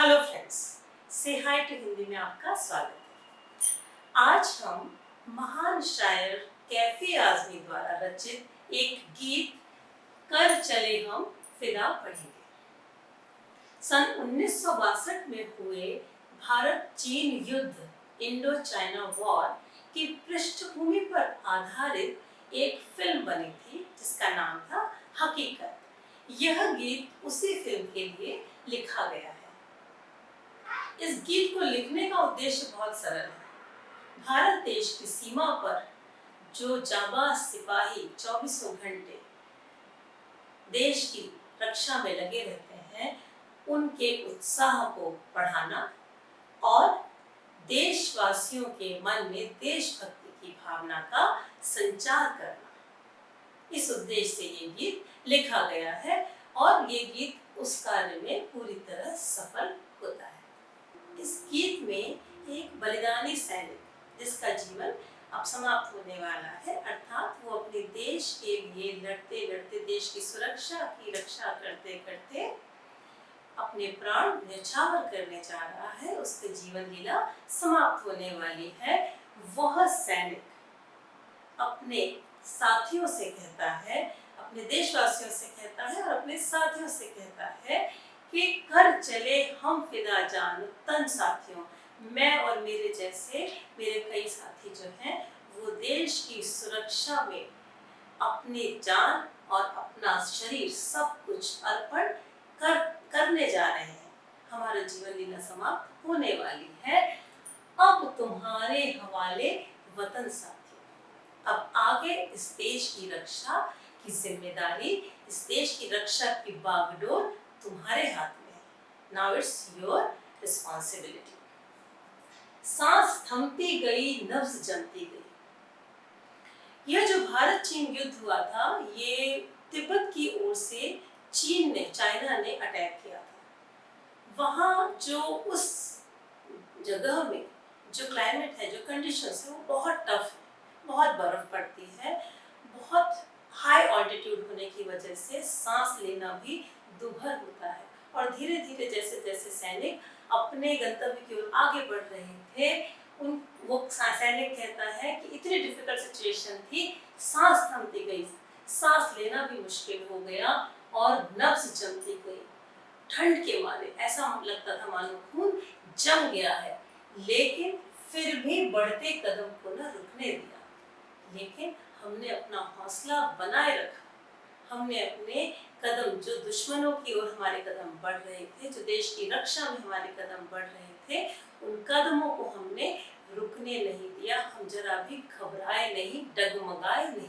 Hello friends, से हाय to Hindi में आपका स्वागत है। आज हम महान शायर कैफी आजमी द्वारा रचित एक गीत कर चले हम फिदा पढ़ेंगे। सन 1962 में हुए भारत चीन युद्ध इंडो चाइना वॉर की पृष्ठभूमि पर आधारित एक फिल्म बनी थी जिसका नाम था हकीकत। यह गीत उसी फिल्म के लिए लिखा गया है। इस गीत को लिखने का उद्देश्य बहुत सरल है। भारत देश की सीमा पर जो जाबाज सिपाही 24 घंटे देश की रक्षा में लगे रहते हैं, उनके उत्साह को बढ़ाना और देशवासियों के मन में देशभक्ति की भावना का संचार करना, इस उद्देश्य से ये गीत लिखा गया है और ये गीत उस कार्य में पूरी तरह सफल होता है। इस गीत में एक बलिदानी सैनिक जिसका जीवन अब समाप्त होने वाला है, अर्थात वो अपने देश के लिए लड़ते लड़ते देश की सुरक्षा की रक्षा करते करते अपने प्राण न्यौछावर करने जा रहा है, उसकी जीवन लीला समाप्त होने वाली है। वह सैनिक अपने साथियों से कहता है, अपने देशवासियों से कहता है और अपने साथियों से कहता है कि कर चले हम फिदा जान तन साथियों, मैं और मेरे जैसे मेरे कई साथी जो हैं वो देश की सुरक्षा में अपनी जान और अपना शरीर सब कुछ अर्पण करने जा रहे हैं। हमारा जीवन लीला समाप्त होने वाली है। अब तुम्हारे हवाले वतन साथियों। अब आगे इस देश की रक्षा की जिम्मेदारी, इस देश की रक्षा की बागडोर तुम्हारे हाथ में है। Now it's your responsibility. सांस थमती गई, नब्ज जमती गई। यह जो भारत चीन युद्ध हुआ था, ये तिब्बत की ओर से चीन ने, चाइना ने अटैक किया था। वहाँ जो उस जगह में जो क्लाइमेट है, जो कंडीशंस है, वो बहुत टफ है। बहुत बर्फ पड़ती है, बहुत हाई ऑल्टीट्यूड होने की वजह से सांस लेना भी दुभर होता है। और धीरे धीरे जैसे जैसे सैनिक अपने गंतव्य की ओर आगे बढ़ रहे थे, वो सैनिक कहता है कि इतनी डिफिकल्ट सिचुएशन थी, सांस थमती गई, सांस लेना भी मुश्किल हो गया और नब्ज जमती गई। ठंड के मारे ऐसा लगता था मानो खून जम गया है, लेकिन फिर भी बढ़ते कदम को न रुकने दिया। लेकिन हमने अपना हौसला बनाए रखा। हमने अपने कदम, जो दुश्मनों की ओर हमारे कदम बढ़ रहे थे, जो देश की रक्षा में हमारे कदम बढ़ रहे थे, उन कदमों को हमने रुकने नहीं दिया। हम जरा भी घबराए नहीं, डगमगाए नहीं।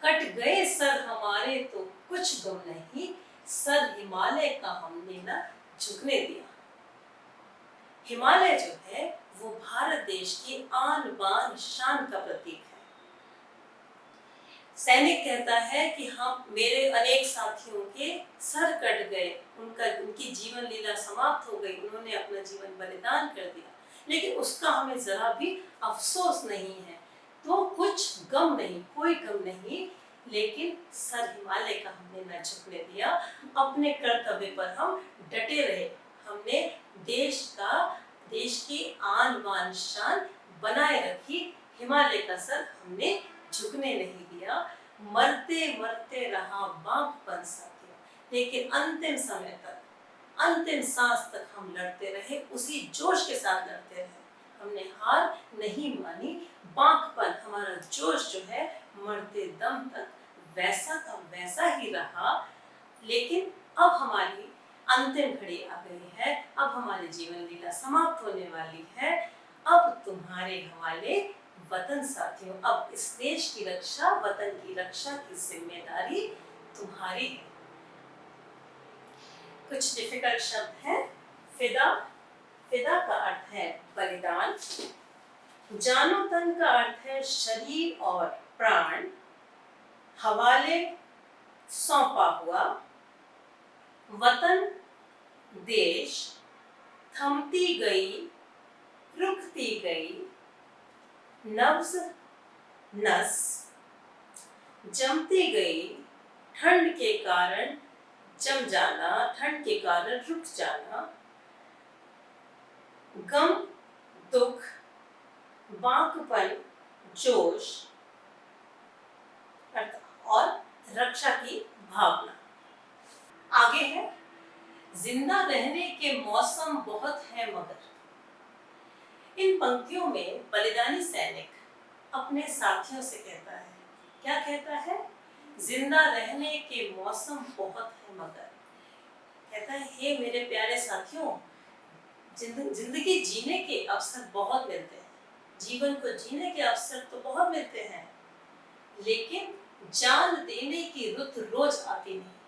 कट गए सर हमारे तो कुछ गम नहीं, सर हिमालय का हमने न झुकने दिया। हिमालय जो है वो भारत देश की आन बान शान का प्रतीक है। सैनिक कहता है कि हम, मेरे अनेक साथियों के सर कट गए, उनकी जीवन लीला समाप्त हो गई, उन्होंने अपना जीवन बलिदान कर दिया, लेकिन उसका हमें जरा भी अफसोस नहीं है। तो कुछ गम नहीं, कोई गम नहीं, लेकिन सर हिमालय का हमने न झुकने दिया। अपने कर्तव्य पर हम डटे रहे। हमने देश की आन बान शान बनाए रखी। हिमालय का सर हमने झुकने नहीं दिया। मरते मरते रहा बांकपन साथियों, लेकिन अंतिम समय तक, अंतिम सांस तक हम लड़ते रहे, उसी जोश के साथ लड़ते रहे। हमने हार नहीं मानी। बांकपन, हमारा जोश जो है, मरते दम तक वैसा का वैसा ही रहा। लेकिन अब हमारी अंतिम घड़ी आ गई है। अब हमारी जीवन लीला समाप्त होने वाली है। अब तुम्हारे हवाले वतन साथियों। अब इस देश की रक्षा, वतन की रक्षा की जिम्मेदारी तुम्हारी है। कुछ डिफिकल्ट शब्द हैं। फिदा, फिदा का अर्थ है बलिदान। जानो तन का अर्थ है शरीर और प्राण। हवाले, सौंपा हुआ। वतन, देश। थमती गई, रुकती गई। नब्ज, नस। जमती गई, ठंड के कारण जम जाना, ठंड के कारण रुक जाना। गम, दुख, बांकपन, जोश और रक्षा की भावना। आगे है, जिंदा रहने के मौसम बहुत है मगर। इन पंक्तियों में बलिदानी सैनिक अपने साथियों से कहता है, क्या कहता है? जिंदा रहने के मौसम बहुत है मगर। कहता है, हे मेरे प्यारे साथियों, जिंदगी जीने के अवसर बहुत मिलते हैं, जीवन को जीने के अवसर तो बहुत मिलते हैं, लेकिन जान देने की रुत रोज आती नहीं।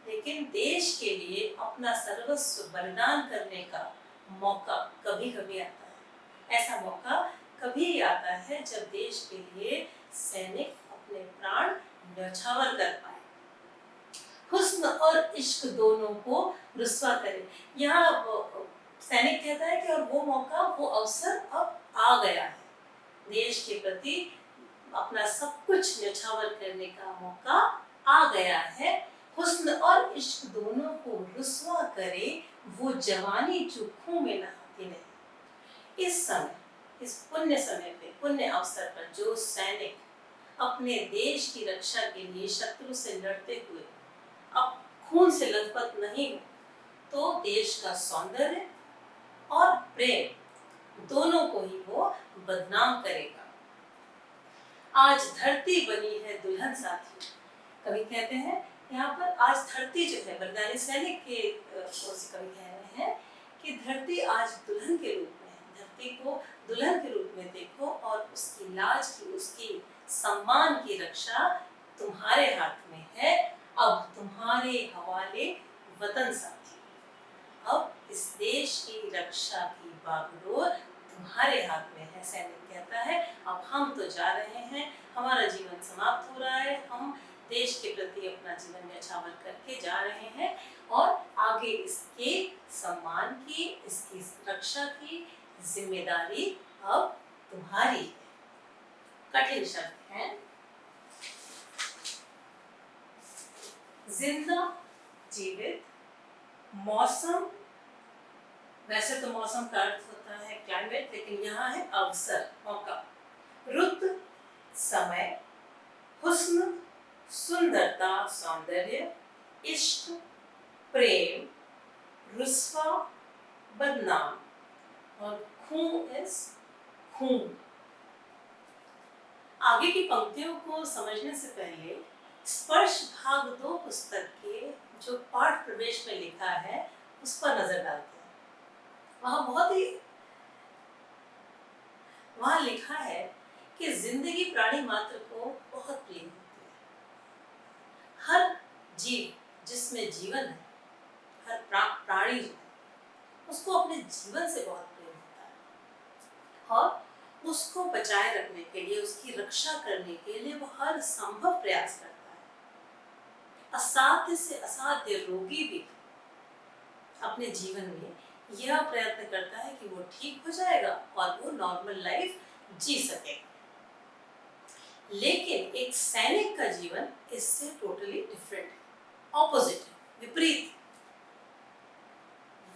लेकिन देश के लिए अपना सर्वस्व बलिदान करने का मौका कभी कभी आता है। ऐसा मौका कभी आता है जब देश के लिए सैनिक अपने प्राण न्यौछावर कर पाए, हुस्न और इश्क दोनों को रुस्वा करे। यहाँ सैनिक कहता है कि और वो मौका, वो अवसर अब आ गया है। देश के प्रति अपना सब कुछ न्यौछावर करने का मौका आ गया है। हुस्न और इश्क दोनों को रुस्वा करे वो जवानी जो खून में नहाती नहीं। इस समय, इस पुण्य समय पे, पुण्य अवसर पर जो सैनिक अपने देश की रक्षा के लिए शत्रु से लड़ते हुए अब खून से लथपथ नहीं हो, तो देश का सौंदर्य और प्रेम दोनों को ही वो बदनाम करेगा। आज धरती बनी है दुल्हन साथी। कवि कहते हैं यहाँ पर, आज धरती जो है, बलिदानी सैनिक के ओर से कवि कह रहे हैं कि धरती आज दुल्हन के रूप में है। धरती को दुल्हन के रूप में देखो और उसकी लाज की, उसकी सम्मान की रक्षा तुम्हारे हाथ में है। अब तुम्हारे हवाले वतन साथी, अब इस देश की रक्षा की बागडोर तुम्हारे हाथ में है। सैनिक कहता है, अब हम तो जा रहे हैं, हमारा जीवन समाप्त हो रहा है, हम देश के प्रति अपना जीवन न्यौछावर करके जा रहे हैं और आगे इसके सम्मान की, इसकी रक्षा की जिम्मेदारी अब तुम्हारी है। कठिन शब्द है। जिंदा, जीवित, मौसम, वैसे तो मौसम का अर्थ होता है क्लाइमेट, लेकिन यहाँ है अवसर, मौका, रुत, समय, हुस्न, सुंदरता, सौंदर्य, इश्क, प्रेम, रुस्वा, बदनाम और खून इस खून। आगे की पंक्तियों को समझने से पहले स्पर्श भाग 2 पुस्तक के जो पाठ प्रवेश में लिखा है उस पर नजर डालते हैं। वहां लिखा है कि जिंदगी प्राणी मात्र को बहुत प्रिय होती है। हर जीव जिसमें जीवन है, हर प्राणी जो है उसको अपने जीवन से बहुत प्रेम होता है और उसको बचाए रखने के लिए, उसकी रक्षा करने के लिए वो हर संभव प्रयास करता है। असाध्य से असाध्य रोगी भी अपने जीवन में यह प्रयत्न करता है कि वो ठीक हो जाएगा और वो नॉर्मल लाइफ जी सकेगा। लेकिन एक सैनिक का जीवन इससे टोटली डिफरेंट है, ऑपोजिट है, विपरीत।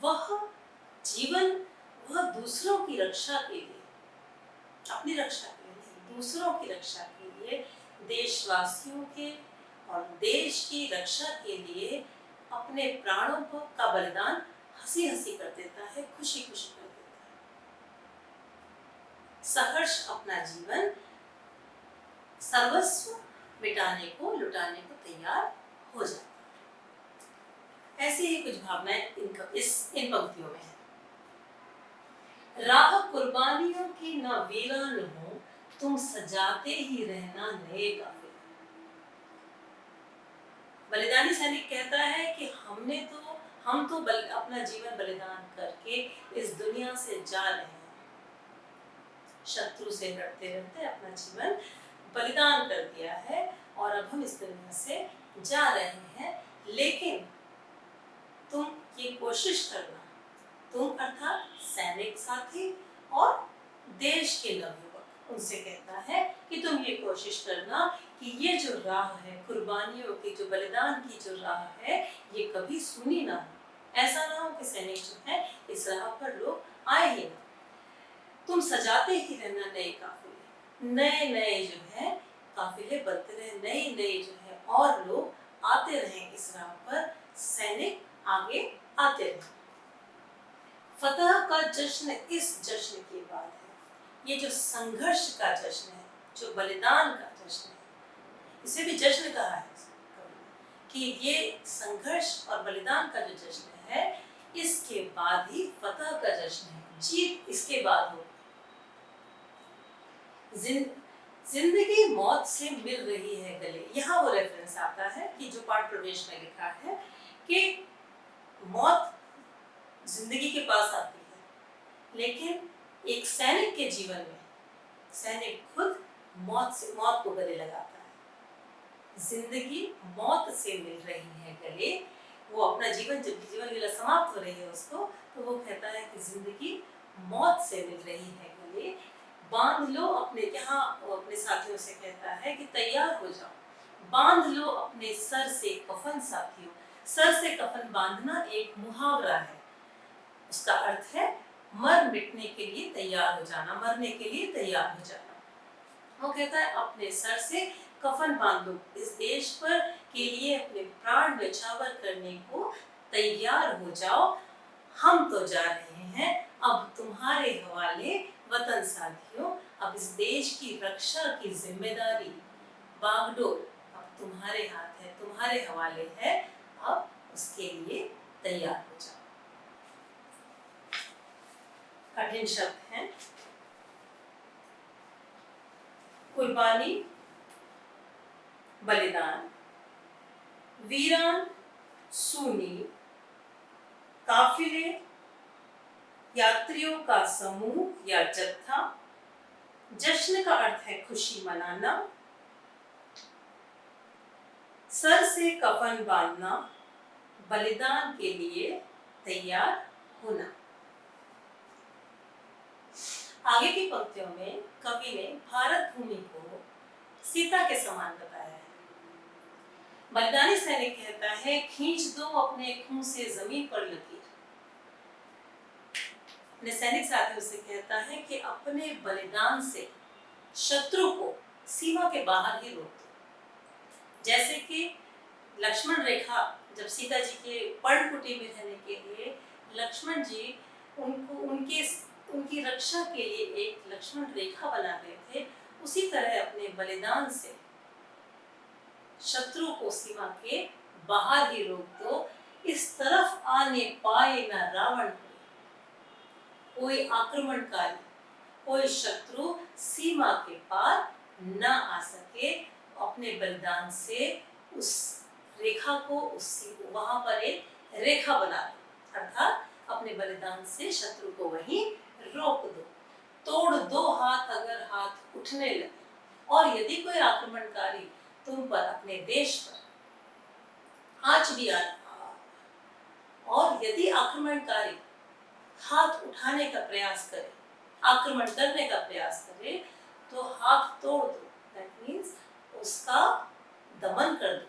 वह जीवन, वह दूसरों की रक्षा के लिए, अपनी रक्षा के लिए नहीं, दूसरों की रक्षा के लिए, देशवासियों के और देश की रक्षा के लिए अपने प्राणों का बलिदान हंसी हंसी कर देता है, खुशी खुशी कर देता है। सहर्ष अपना जीवन सर्वस्व मिटाने को, लुटाने को तैयार हो जाता है। ऐसी ही कुछ भावनाएं इन पंक्तियों में है। राह कुर्बानियों की न वीरान हो, तुम सजाते ही रहना नए काफिले। बलिदानी सैनिक कहता है कि हम तो अपना जीवन बलिदान करके इस दुनिया से जा रहे हैं, शत्रु से लड़ते लड़ते अपना जीवन बलिदान कर दिया है और अब हम इस दुनिया से जा रहे हैं। लेकिन तुम ये कोशिश करना, तुम अर्थात सैनिक साथी और देश के नवयुवक, उनसे कहता है कि तुम ये कोशिश करना कि ये जो राह है, कुर्बानियों की, जो बलिदान की जो राह है, ये कभी सुनी ना हो। ऐसा ना हो कि सैनिक जो है इस राह पर लोग आए ही ना। तुम सजाते ही रहना नए काफिले, नए नए जो है काफिले बनते रहे, नए नए जो है और लोग आते रहे इस राह पर, सैनिक आगे आते रहे। फतह का जश्न इस जश्न की बात है, ये जो संघर्ष का जश्न है, जो बलिदान का जश्न है, इसे भी जश्न कहा है कि ये संघर्ष और बलिदान का जो जश्न है, इसके बाद ही फतह का जश्न है, जीत इसके बाद हो। जिंदगी मौत से मिल रही है गले, यहाँ वो रेफरेंस आता है कि जो पाठ प्रवेश में लिखा है कि मौत जिंदगी के पास आती है, लेकिन एक सैनिक के जीवन में सैनिक खुद मौत को गले लगाता है। जिंदगी मौत से मिल रही है गले, वो अपना जीवन जब जीवन लीला समाप्त हो रही है उसको, तो वो कहता है कि जिंदगी मौत से मिल रही है गले, बांध लो अपने, यहाँ वो अपने साथियों से कहता है कि तैयार हो जाओ, बांध लो अपने सर से कफन साथियों। सर से कफन बांधना एक मुहावरा है, उसका अर्थ है मर मिटने के लिए तैयार हो जाना, मरने के लिए तैयार हो जाना। वो कहता है अपने सर से कफन बांध दो, इस देश पर के लिए अपने प्राण न्यौछावर करने को तैयार हो जाओ। हम तो जा रहे हैं, अब तुम्हारे हवाले वतन साथियों, अब इस देश की रक्षा की जिम्मेदारी बागडोर अब तुम्हारे हाथ है, तुम्हारे हवाले है, अब उसके लिए तैयार हो जाओ। कठिन शब्द हैं, कुर्बानी, बलिदान, वीरान, सूनी, काफिले, यात्रियों का समूह या जत्था, जश्न का अर्थ है खुशी मनाना, सर से कफन बांधना, बलिदान के लिए तैयार होना। आगे की पंक्तियों में कवि ने भारत भूमि को सीता के समान बताया है। बलिदानी सैनिक कहता है, खींच दो अपने खून से जमीन पर लकीर। अपने सैनिक साथियों से कहता है कि अपने बलिदान से शत्रु को सीमा के बाहर ही रोक दो। जैसे कि लक्ष्मण रेखा, जब सीता जी के पर्णकुटी में रहने के लिए लक्ष्मण जी उनकी रक्षा के लिए एक लक्ष्मण रेखा बना गए थे, उसी तरह अपने बलिदान से शत्रु को सीमा के बाहर ही रोक दो। इस तरफ आने पाए न रावण कोई आक्रमणकारी, कोई शत्रु सीमा के पार न आ सके। अपने बलिदान से उस रेखा को वहां पर एक रेखा बना दो, अर्थात अपने बलिदान से शत्रु को वहीं रोक दो। तोड़ दो हाथ अगर हाथ उठने लगे, और यदि कोई आक्रमणकारी तुम पर, अपने देश पर आज भी और यदि आक्रमणकारी हाथ उठाने का प्रयास करे, आक्रमण करने का प्रयास करे, तो हाथ तोड़ दो, दैट मीन्स उसका दमन कर दो।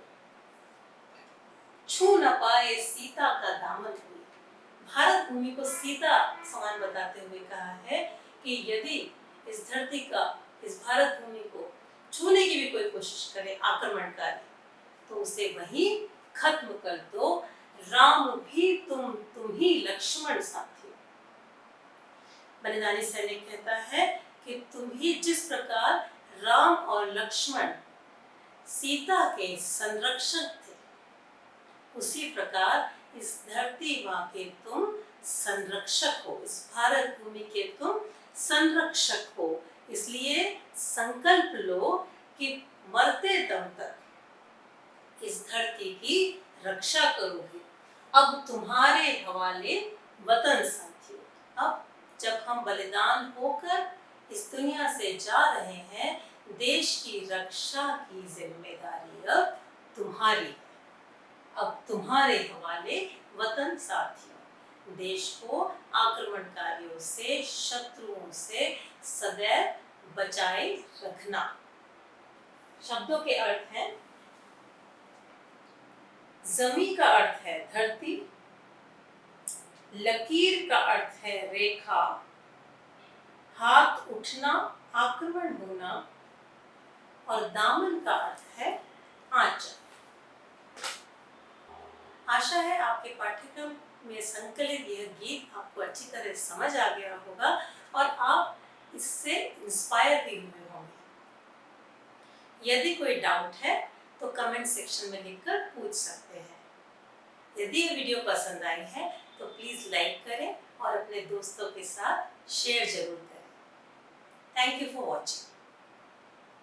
छू न पाए सीता का दामन हुई। भारत भूमि को सीता समान बताते हुए कहा है कि यदि इस धरती का, इस भारत भूमि को छूने की भी कोई कोशिश करे आक्रमणकारी, तो उसे वहीं खत्म कर दो। राम भी तुम ही लक्ष्मण साथियों। बलिदानी सैनिक कहता है कि तुम ही जिस प्रकार राम और लक्ष्मण सीता के संरक्षक थे, उसी प्रकार इस धरती माँ के तुम संरक्षक हो, इस भारत भूमि के तुम संरक्षक हो। इसलिए संकल्प लो कि मरते दम तक इस धरती की रक्षा करोगे। अब तुम्हारे हवाले वतन साथियों। अब जब हम बलिदान होकर इस दुनिया से जा रहे हैं, देश की रक्षा की जिम्मेदारी अब तुम्हारी है। अब तुम्हारे हवाले वतन साथियों। देश को आक्रमणकारियों से, शत्रुओं से सदैव बचाए रखना। शब्दों के अर्थ हैं, जमी का अर्थ है धरती, लकीर का अर्थ है रेखा, हाथ उठना, आक्रमण होना, और दामन का अर्थ है आंचल। आशा है आपके पाठ्यक्रम में संकलित यह गीत आपको अच्छी तरह समझ आ गया होगा और आप इससे इंस्पायर भी हुए होंगे। यदि कोई डाउट है तो कमेंट सेक्शन में लिखकर पूछ सकते हैं। यदि ये वीडियो पसंद आई है तो प्लीज लाइक करें और अपने दोस्तों के साथ शेयर जरूर करें। Thank you for watching.